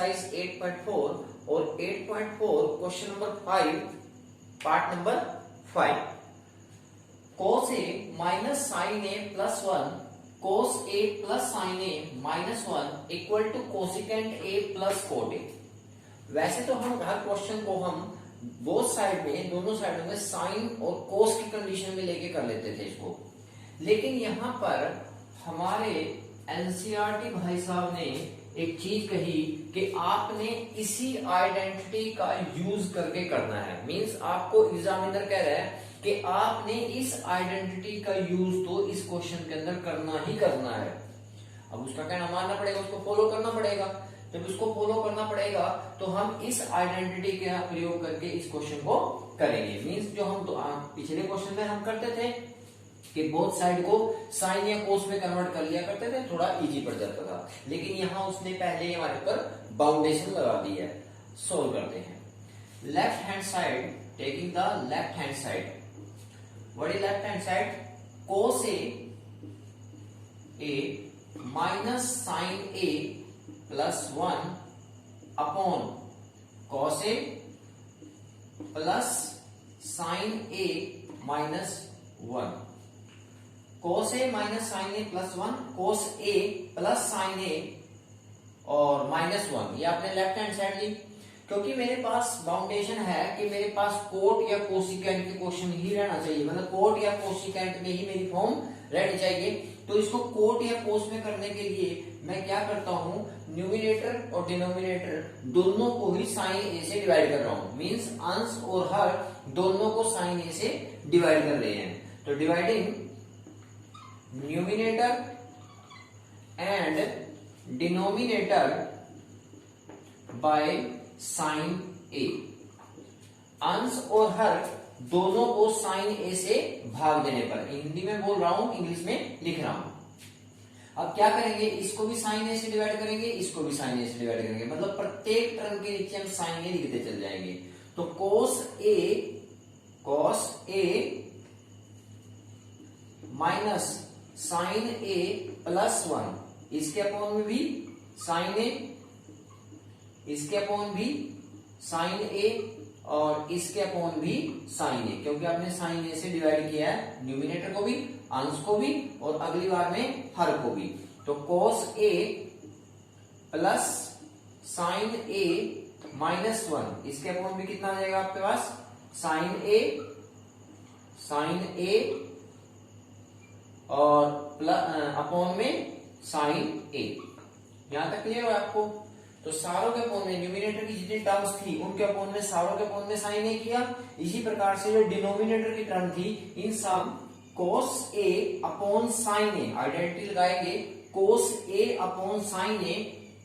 Exercise 8.4 और 8.4 question number 5 part number 5। cos a minus sine A plus 1 cos a plus sine A minus 1 equal to cosecant a plus cot a। वैसे तो हम हर question को हम both side में, दोनों साइडों में साइन और कोस की कंडीशन में लेके कर लेते थे इसको, लेकिन यहाँ पर हमारे एनसीईआरटी भाई साहब ने एक चीज कही कि आपने इसी आइडेंटिटी का यूज करके करना है। मींस आपको एग्जामिनर कह रहा है कि आपने इस आइडेंटिटी का यूज तो इस क्वेश्चन के अंदर करना ही करना है। अब उसका कहना मानना पड़ेगा, उसको फॉलो करना पड़ेगा। जब उसको फॉलो करना पड़ेगा तो हम इस आइडेंटिटी का प्रयोग करके इस क्वेश्चन को करेंगे। मींस जो हम पिछले क्वेश्चन में हम करते थे कि बोथ साइड को साइन या कोस में कन्वर्ट कर लिया करते थे, थोड़ा इजी पड़ जाता था, लेकिन यहां उसने पहले हमारे ऊपर बाउंडेशन लगा दी है। सोल्व करते हैं। Left hand side, taking the left hand side, what is left hand side? Cos a minus sine A plus 1 upon cos A plus sine A minus 1। cos a minus sine A plus 1, cos a plus sine a और minus 1, ये आपने left hand side ली। क्योंकि मेरे पास बाउंडेशन है कि मेरे पास coat या cosecant के क्वेश्चन ही रहना चाहिए, मतलब कोट या कोसिकेंट में ही मेरी फॉर्म रहनी चाहिए। तो इसको कोट या कोस में करने के लिए मैं क्या करता हूं, न्यूमिनेटर और डिनोमिनेटर दोनों को ही साइन ए से डिवाइड कर रहा हूं। मींस अंश और हर दोनों को साइन ए से डिवाइड कर रहे हैं। तो dividing numerator and denominator by sine a. अंश और हर दोनों को साइन ए से भाग देने पर, हिंदी में बोल रहा हूं, इंग्लिश में लिख रहा हूं। अब क्या करेंगे, इसको भी साइन ए से डिवाइड करेंगे, इसको भी साइन ए से डिवाइड करेंगे, मतलब प्रत्येक टर्म के नीचे हम साइन ए लिखते चल जाएंगे। तो कोस a minus sine A plus 1, इसके अपॉन में भी साइन ए, इसके अपॉन भी साइन ए और इसके अपॉन भी साइन ए, क्योंकि आपने साइन ए से डिवाइड किया है न्यूमिनेटर को भी, अंश को भी और अगली बार में हर को भी। तो cos a plus sine A minus 1, इसके अपॉन भी कितना आ जाएगा आपके पास, साइन ए और अपॉन में साइन ए। यहां तक क्लियर हो आपको? तो सारों के अपॉन में न्यूमिनेटर की जितनी टर्म्स थी उनके अपॉन में, सारों के अपॉन में साइन ए किया। इसी प्रकार से जो डिनोमिनेटर की टर्म थी, इन सब cos a upon sine a, identity लगाएंगे, cos a upon sine a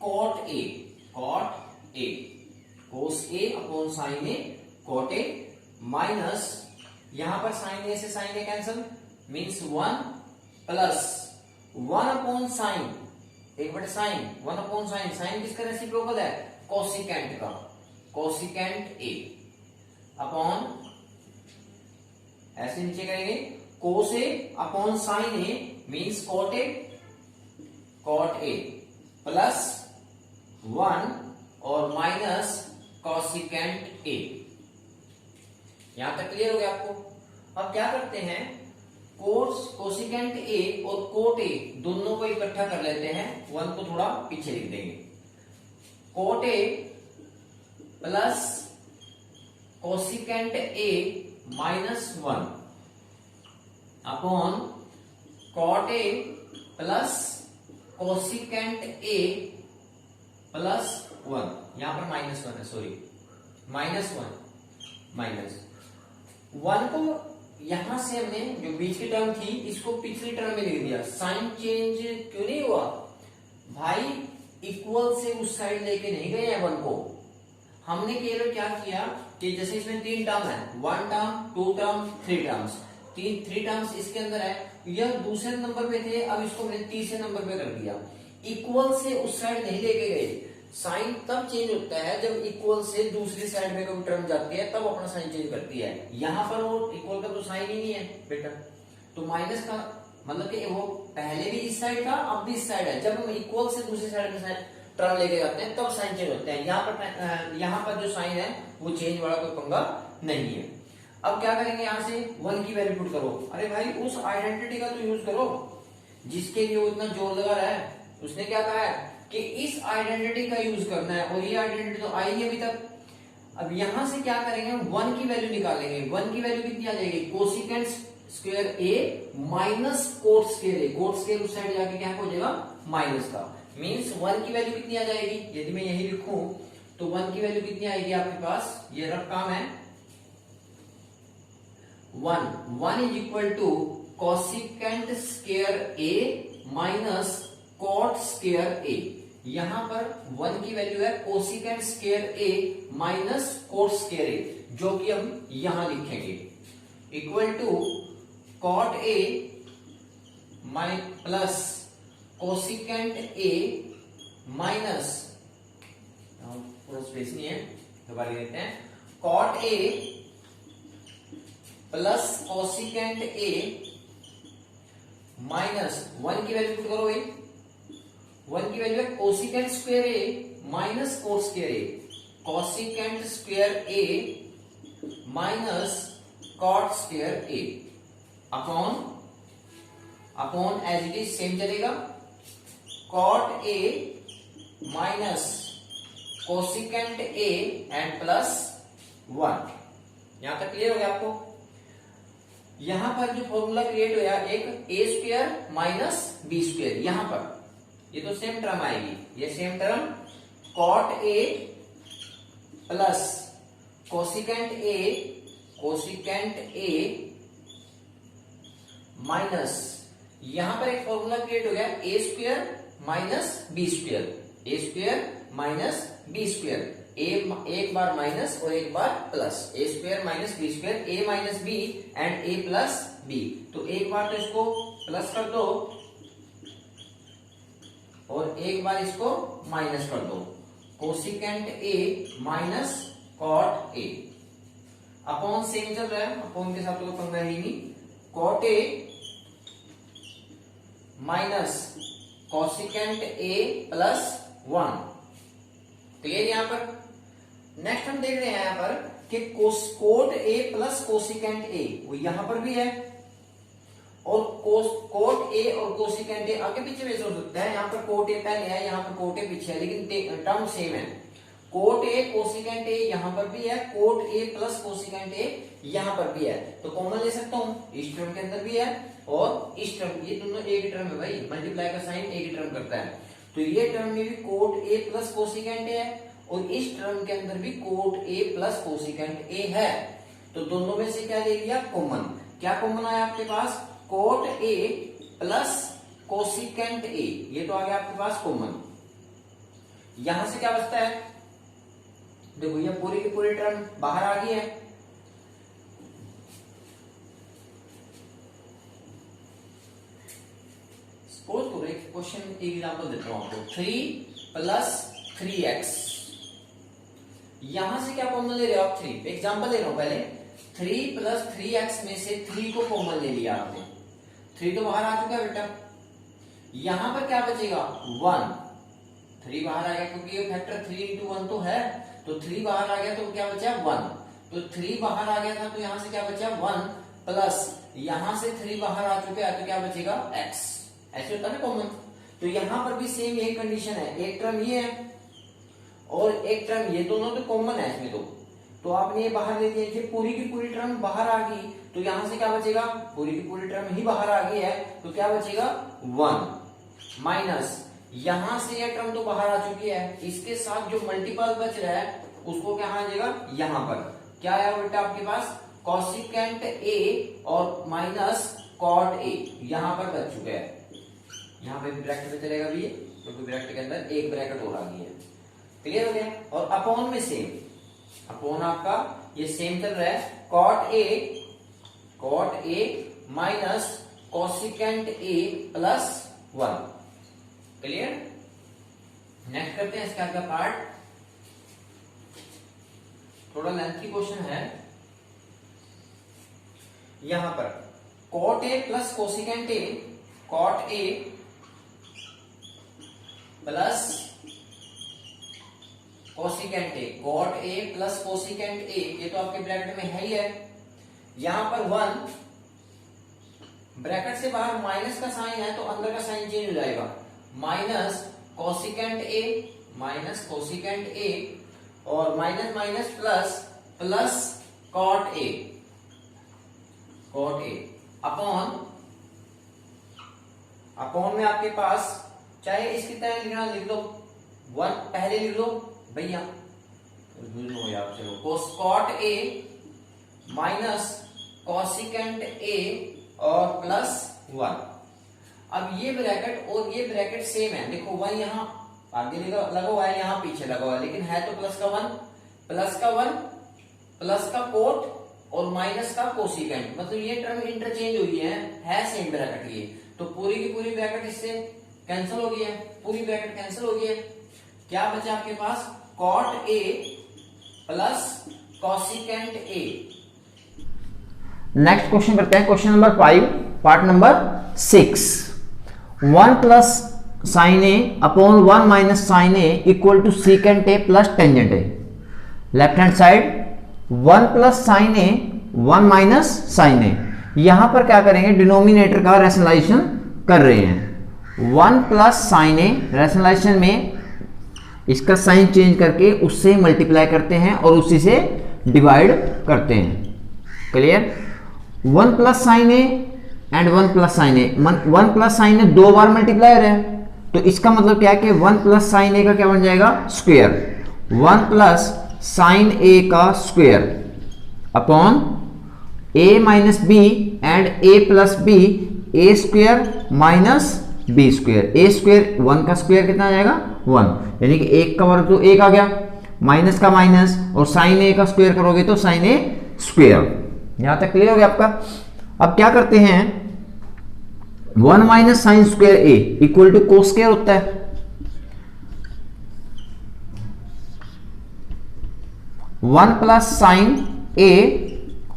cot a, cos a upon sine a cot a minus, यहां पर साइन ए से sine a cancel, means 1 plus 1 upon sine, एक बटे sine, 1 upon sine, sine किसका reciprocal है, cosecant का, cosecant a upon, ऐसे नीचे करेंगे cos a upon sine a means cot A plus 1 और माइनस कोसिकेंट ए। यहां तक क्लियर हो गया आपको? अब क्या करते हैं, कोसिकेंट ए और कोट ए दोनों को इकट्ठा कर लेते हैं, 1 को थोड़ा पीछे लिख देंगे। Cot A plus cosecant A minus 1 upon cot A plus cosecant A plus 1, यहां पर माइनस 1 है, सॉरी माइनस 1 को यहां से हमने जो बीच की टर्म थी इसको पिछली टर्म में लिख दिया। साइन चेंज क्यों नहीं हुआ भाई, इक्वल से उस साइड लेके नहीं गए हैं 1 को। हमने केवल क्या किया कि जैसे इसमें 3 टर्म है, 1 टर्म, 2 टर्म, 3 टर्म्स, 3 टर्म्स इसके अंदर है, यह दूसरे नंबर पे थे, अब इसको मैंने तीसरे नंबर पे कर दिया। इक्वल से उस साइड नहीं लेके गए। साइन तब चेंज होता है जब इक्वल से दूसरी साइड में कोई टर्म जाती है, तब अपना साइन चेंज करती है। यहां पर वो इक्वल का तो साइन ही नहीं है बेटा, तो माइनस का मतलब कि वो पहले भी इस साइड था, अब भी इस साइड है। जब हम इक्वल से दूसरी साइड में टर्म लेके जाते हैं तब साइन चेंज होते हैं। यहाँ पर जो साइन है वो चेंज वाला कोई पंगा नहीं है। अब क्या करेंगे, यहाँ से 1 की वैल्यू पुट करो। अरे भाई उस आइडेंटिटी का तो यूज करो जिसके लिए वो इतना जोर लगा रहा है। उसने क्या कहा है कि इस आइडेंटिटी का यूज करना है, और ये आइडेंटिटी तो आई नहीं अभी तक। अब यहां से क्या करेंगे, 1 की वैल्यू निकालेंगे। 1 की वैल्यू कितनी आ जाएगी, cosecant square a minus cot square A. Coat square उस साइड जाके क्या हो जाएगा, माइनस का। मींस 1 की वैल्यू कितनी आ जाएगी, यदि मैं यही लिखूं तो 1 की वैल्यू कितनी आएगी आपके पास, ये रफ काम है, 1 is equal to cosecant square a minus cot square a. यहां पर 1 की वैल्यू है cosecant square a minus cot square a, जो कि हम यहां लिखेंगे, equal to cot A plus cosecant A minus, पूरा स्पेस नहीं है दोबारा लेते हैं, कॉट ए प्लस कोसिकेंट ए माइनस 1 की वैल्यू पुट करो, 1 की वैल्यू है cosecant square a minus cot square A, cosecant square a minus cot square a upon as it is same चलेगा, cot A minus cosecant a and plus 1। यहां तक clear हो गया आपको। यहां पर जो फॉर्मूला क्रिएट हुआ एक a square minus B square, यहां पर ये तो सेम टर्म आएगी, ये सेम टर्म कॉट ए प्लस कोसिकेंट ए माइनस, यहां पर एक फॉर्मूला क्रिएट हो गया a square minus B square, A square minus B square, एक बार माइनस और एक बार plus, a square minus B square, a minus B and A plus b. तो एक बार तो इसको प्लस कर दो और एक बार इसको माइनस कर दो, कोसिकेंट ए माइनस कॉट ए, अपॉन सेम चल रहा है, अपॉन के साथ तो पंगा ही नहीं, cot A minus cosecant A plus 1। Clear. यहां पर नेक्स्ट हम देख रहे हैं यहां पर कि कोट ए प्लस कोसिकेंट ए वो यहां पर भी है, और कोट ए और कोसिकेंट ए आगे पीछे वैसे हो सकता है, यहां पर कोट ए पहले है, यहां पर कोट ए पीछे है, लेकिन टर्म सेम है। कोट ए कोसिकेंट ए यहां पर भी है, कोट ए प्लस कोसिकेंट ए यहां पर भी है, तो कॉमन ले सकता हूं, इस टर्म के अंदर भी है और इस टर्म, ये दोनों एक टर्म है भाई, मल्टीप्लाई का साइन एक टर्म करता है, तो ये टर्म में भी कोट ए प्लस कोसिकेंट ए है और इस टर्म के अंदर भी कोट ए प्लस कोसिकेंट ए है। तो दोनों में से क्या ले लिया, कॉमन। क्या कॉमन आया आपके पास, कोट ए प्लस कोसिकेंट ए, ये तो आ गया आपके पास कॉमन। यहां से क्या बचता है, देखो ये पूरी की पूरी टर्म बाहर आ गई है, सपोज करो एक क्वेश्चन एग्जांपल देता हूं आपको, 3 प्लस 3x, यहां से क्या कॉमन ले रहे हो आप, 3 एग्जांपल ले रहा हूं पहले, 3 प्लस 3x में से 3 को कॉमन ले लिया आपने, 3 तो बाहर आ चुका है बेटा, यहां पर क्या बचेगा 1, 3 बाहर आ गया क्योंकि ये फैक्टर 3 इंटू 1 तो है, तो 3 बाहर आ गया तो क्या बचा 1, तो 3 बाहर आ गया था तो यहां से क्या बचा 1 प्लस यहां से 3 बाहर आ चुके हैं तो क्या बचेगा x, ऐसे होता है ना कॉमन। तो यहां पर भी सेम यही कंडीशन है, एक टर्म ये है और एक टर्म ये, दोनों तो कॉमन है इसमें, तो आपने ये बाहर ले लिया, ये पूरी की पूरी टर्म बाहर आ गई, तो यहां से क्या बचेगा, पूरी की पूरी टर्म ही बाहर आ गई है तो क्या बचेगा 1 माइनस, यहां से ये टर्म तो बाहर आ चुकी है, इसके साथ जो मल्टीपल बच रहा है उसको क्या आ जाएगा, यहां पर क्या आया बेटा आपके पास, कोसिकेंट ए और माइनस कॉट ए, यहां पर बच चुके हैं, यहां पे ब्रैकेट में चलेगा भी, क्योंकि ब्रैकेट के अंदर एक ब्रैकेट और आ गई है। क्लियर हो गया। और अपॉन में सेम, अपॉन आपका ये सेम चल रहा है, cot A minus cosecant A plus 1। Clear. Next करते हैं इसका अगला पार्ट, थोड़ा लेंथी क्वेश्चन है। यहां पर cot A plus cosecant A, cot A plus cosecant A, cot A plus cosecant ए, ये तो आपके ब्रैकेट में है ही है। यहां पर 1, ब्रैकेट से बाहर माइनस का साइन है तो अंदर का साइन चेंज हो जाएगा, माइनस कोसिकेंट ए, माइनस कोसिकेंट ए, और minus minus plus, plus cot a, cot A, upon में आपके पास चाहे इसकी तरह लिखना लिख लो, 1 पहले लिख लो भैया, चलो कॉट ए माइनस कोसिकेंट ए और प्लस 1। अब ये ब्रैकेट और ये ब्रैकेट सेम है, देखो 1 यहां आगे लगा हुआ है, यहां पीछे लगा हुआ है, लेकिन है तो प्लस का 1, प्लस का 1, प्लस का कोट और माइनस का कोसिकेंट, मतलब ये टर्म इंटरचेंज हुई है सेम ब्रैकेट ये, तो पूरी की पूरी ब्रैकेट इससे कैंसिल हो गई है, पूरी ब्रैकेट कैंसिल हो गई है। क्या बचा आपके पास, cot A plus cosecant a. Next question करते हैं, question number 5 part number 6। 1 plus sine a upon 1 minus sine a equal to secant A plus tangent a. Left hand side 1 plus sine a 1 minus sine a, यहां पर क्या करेंगे, denominator का rationalisation कर रहे हैं। 1 प्लस साइन ए, rationalisation में इसका साइन चेंज करके उससे मल्टीप्लाई करते हैं और उसी से डिवाइड करते हैं। Clear. 1 plus sine A and 1 plus sine a, 1 plus sine A 2 bar multiplier है, तो इसका मतलब क्या है कि 1 प्लस साइन ए का क्या बन जाएगा, स्क्वायर। 1 प्लस साइन ए का square upon A minus B and A plus B, A square minus B square, A square 1 का स्क्वायर कितना आ जाएगा 1, यानी कि 1 का वर्ग तो 1 आ गया, माइनस का माइनस, और साइन ए का स्क्वायर करोगे तो साइन ए स्क्वायर। यहां तक क्लियर हो गया आपका। अब क्या करते हैं, 1 minus sine square A equal to cos square होता है। 1 plus sine a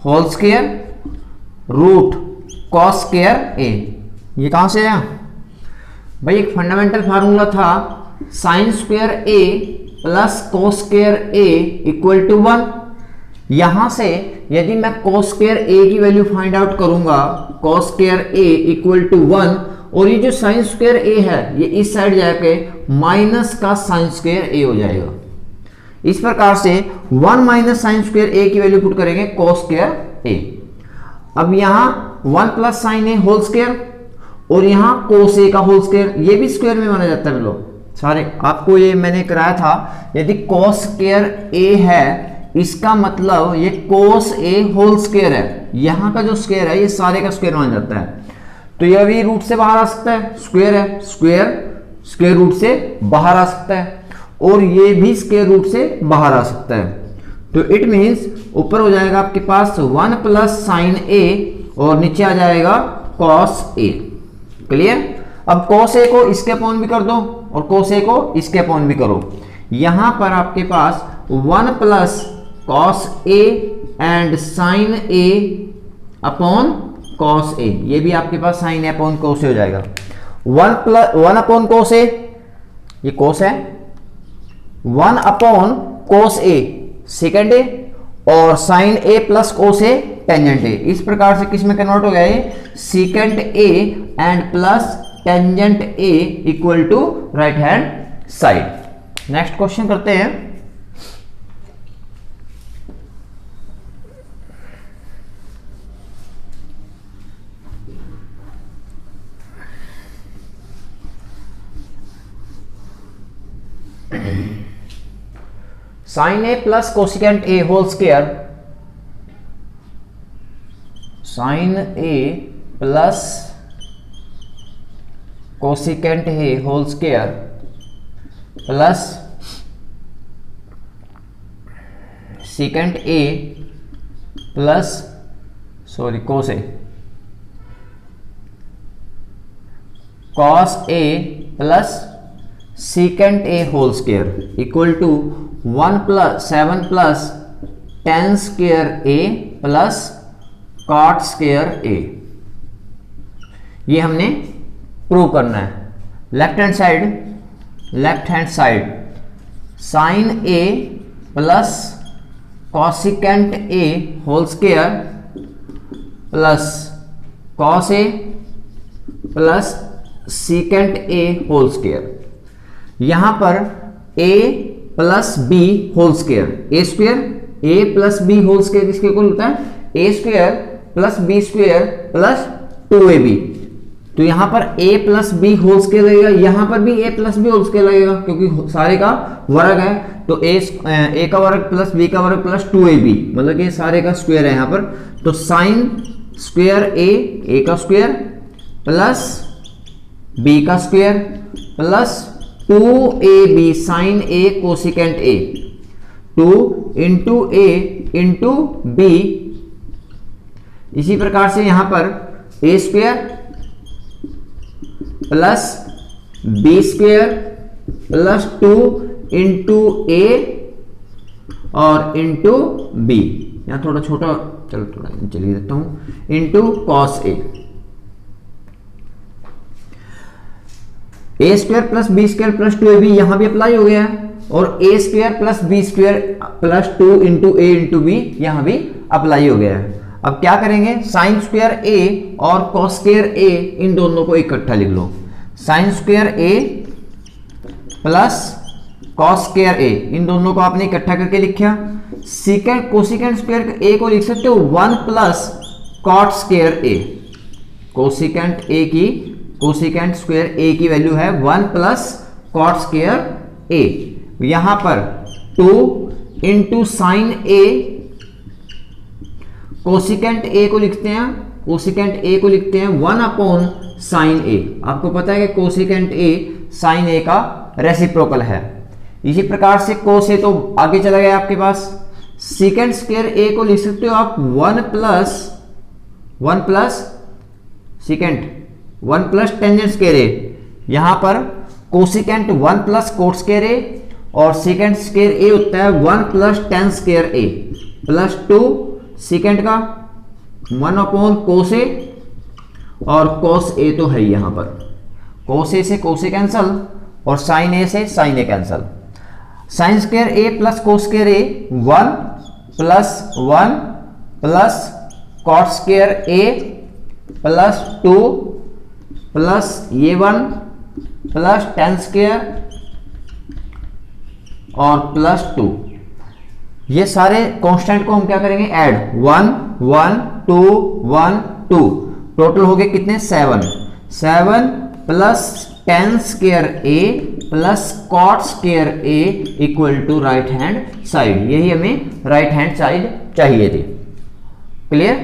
whole square root cos square a, ये कहां से आया भाई, एक फंडामेंटल फार्मूला था, sine square A plus cos square A equal to 1। यहां से यदि मैं कोस स्क्वायर ए की वैल्यू फाइंड आउट करूंगा, cos square A equal to 1, और ये जो साइन स्क्वायर ए है ये इस साइड जाके माइनस का साइन स्क्वायर ए हो जाएगा। इस प्रकार से 1 माइनस साइन स्क्वायर ए की वैल्यू पुट करेंगे कोस स्क्वायर ए। अब यहां 1 plus sine a whole square और यहां कोस ए का होल स्क्वायर, ये भी स्क्वायर में माना जाता है लोग सारे, आपको ये मैंने कराया था। यदि कोस स्क्वायर ए है इसका मतलब ये कोस ए होल स्क्वायर है, यहां का जो स्क्वायर है ये सारे का स्क्वायर माना जाता है, तो यह भी रूट से बाहर आ सकता है, स्क्वायर है, स्क्वायर रूट से बाहर आ सकता है, और ये भी स्क्वायर रूट से बाहर आ सकता है। तो इट मींस ऊपर हो जाएगा आपके पास 1 प्लस साइन ए और नीचे आ जाएगा कॉस ए। क्लियर। अब कॉस ए को इसके अपॉन भी कर दो और कॉस ए को इसके अपॉन भी करो। यहां पर आपके पास 1 plus cos a and sine a upon cos a, ये भी आपके पास sine a upon cos a हो जाएगा। 1 अपॉन कॉस ए, ये कॉस है, 1 upon cos A secant A, और sine A plus cos A tangent A. इस प्रकार से किस में कन्वर्ट हो गया ये, secant A and plus tangent A equal to right hand side. Next question करते हैं, sine A plus cosecant A whole square, sine A plus cosecant A whole square plus secant A plus cos A, cos A plus secant A whole square equal to 7 plus tan square A plus cot square a. ये हमने prove करना है। Left hand side sine A plus cosecant a whole square plus cos A plus secant A whole square. यहां पर a plus b whole square, A square A plus b whole square किसके equal होता है, a square plus B square plus 2ab। तो यहां पर a plus b whole square लगेगा, यहां पर भी a plus b whole square लगेगा क्योंकि सारे का वर्ग है। तो a का वर्ग प्लस b का वर्ग प्लस 2ab, मतलब कि सारे का स्क्वायर है यहां पर। तो साइन स्क्वायर a का स्क्वायर प्लस b का square plus 2ab sine a cosecant a, 2 into a into b। इसी प्रकार से यहां पर a square plus b square plus 2 into a और इंटू b, यहां थोड़ा छोटा, चलो थोड़ा चलिए देता हूं, into cos a। A square plus B square plus 2ab यहां भी अप्लाई हो गया है, और A square plus B square plus 2 into A into B यहां भी अप्लाई हो गया है। अब क्या करेंगे, साइन स्क्वायर ए और कॉस स्क्वायर ए इन दोनों को इकट्ठा लिख लो। साइन स्क्वायर ए प्लस कॉस स्क्वायर ए, इन दोनों को आपने इकट्ठा करके लिखा। सीकेंट कोसिकेंट स्क्वायर ए को लिख सकते हो 1 plus cot square A, cosecant A की कोसिकेंट स्क्वायर ए की वैल्यू है 1 प्लस कॉट स्क्वायर ए। यहां पर 2 इंटू साइन ए, कोसिकेंट ए को लिखते हैं, कोसिकेंट ए को लिखते हैं 1 अपॉन साइन ए। आपको पता है कि कोसिकेंट ए साइन ए का रेसिप्रोकल है। इसी प्रकार से कोस ए तो आगे चला गया आपके पास। सीकेंट स्क्वायर ए को लिख सकते हो आप 1 plus secant 1 plus tangent square a. यहां पर cosecant 1 plus cot square a और सीकेंट स्क्वायर ए होता है 1 प्लस टेन स्क्वायर ए प्लस 2 सीकेंट का 1 अपॉन कोस ए, और कोस ए तो है यहां पर, कोस ए से कोस ए कैंसल और साइन ए से sine a cancel. Sign square A plus cos square A 1 plus cot square A plus 2 plus ये 1 प्लस टेन स्क्वायर और प्लस 2। ये सारे कांस्टेंट को हम क्या करेंगे, ऐड 1 1 2 1 2, टोटल हो गए कितने 7 plus tan square A plus cot square A equal to right hand side. यही हमें राइट हैंड साइड चाहिए थी। क्लियर।